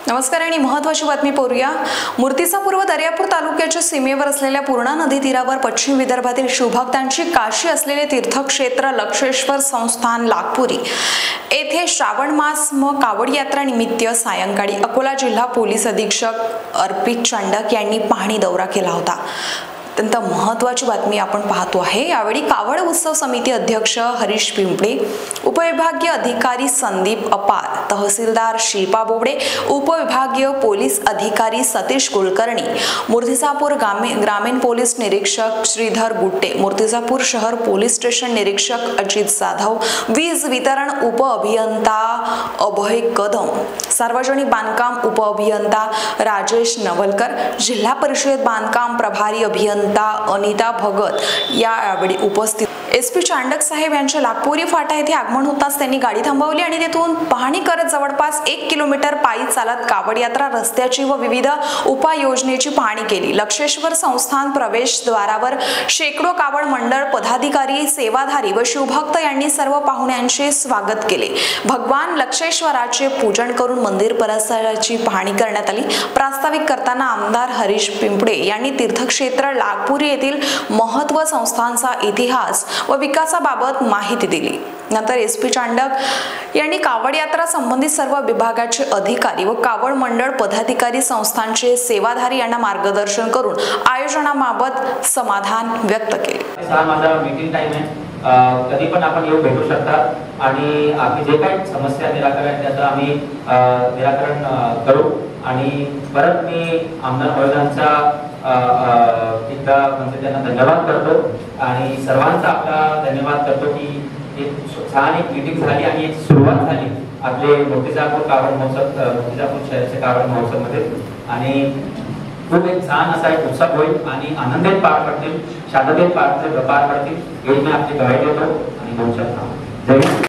नमस्कार आणि महत्त्वाची बातमी पाहूया। मूर्तिजापूर व दर्यापूर तालुक्याच्या सीमेवर असलेल्या पूर्णा नदी तीरावर पश्चिम विदर्भातील शिवभक्तांची काशी असलेले तीर्थक्षेत्र लक्षेश्वर संस्थान लागपुरी येथे श्रावण मास व कावड यात्रा निमित्त सायंकाळी अकोला जिल्हा पोलीस अधीक्षक अर्पित चंडक यांनी पाहणी दौरा केला होता। अत्यंत महत्त्वाची बातमी आपण पाहतो आहे। यावेळी कावड उत्सव समिती अध्यक्ष हरीश पिंपळे, उपविभागीय अधिकारी संदीप अपार, तहसीलदार शिल्पा बोबडे, उपविभागीय पोलीस अधिकारी सतीश कुलकर्णी, मूर्तिजापूर ग्रामीण पोलीस निरीक्षक श्रीधर गुट्टे, मूर्तिजापूर शहर पोलीस स्टेशन निरीक्षक अजित जाधव, वीज वितरण उप अभियंता अभय कदम, सार्वजनिक बांधकाम उप अभियंता राजेश नवलकर, जिल्हा परिषद बांधकाम प्रभारी अभियंता अनिता भगत यावेळी उपस्थित। एसपी चांडक साहेब यांच्या लागपुरी फाटा येथे आगमन होताच त्यांनी गाडी थांबवली आणि तेथून पाहणी करत जवळपास 1 किलोमीटर पायी चालत कावड यात्रा रस्त्याची व विविध उपाययोजनेची पाहणी केली। लक्षेश्वर संस्थान प्रवेशद्वारावर शेकडो कावड मंडळ पदाधिकारी, सेवाधारी व शिवभक्त यांनी सर्व पाहुण्यांचे स्वागत केले। भगवान लक्षेश्वराचे पूजन करून मंदिर परिसराची पाहणी करण्यात आली। प्रास्ताविक करताना आमदार हरीश पिंपळे यांनी तीर्थक्षेत्र लागपुरी येथील महत्त्व, संस्थांचा इतिहास व विकासाबाबत माहिती दिली। नंतर एसपी चांडक यांनी कावड यात्रा संबंधित सर्व विभागाचे अधिकारी व कावड मंडळ पदाधिकारी, संस्थांचे सेवाधारी यांना मार्गदर्शन करून आयोजनाबाबत समाधान व्यक्त केले। माझा मीटिंग टाइम आहे, कधी पण आपण येऊ भेटू शकता आणि आपली जे काही समस्या निराकरण त्याचं आम्ही निराकरण करू। आणि परत मी आमदार महोदयांचा एकदा म्हणजे त्यांना धन्यवाद करतो आणि सर्वांचा आपला धन्यवाद करतो की एक छान एक मीटिंग झाली आणि एक सुरुवात झाली आपले मूर्तिजापूर कावड महोत्सव, मूर्तिजापूर शहराचे कावड महोत्सव मध्ये। आणि खूप एक छान असा एक उत्सव होईल आणि आनंदित पार पडतील, शांततेत पार पडतील, हे मी आपली गवाही देतो आणि जय हिंद।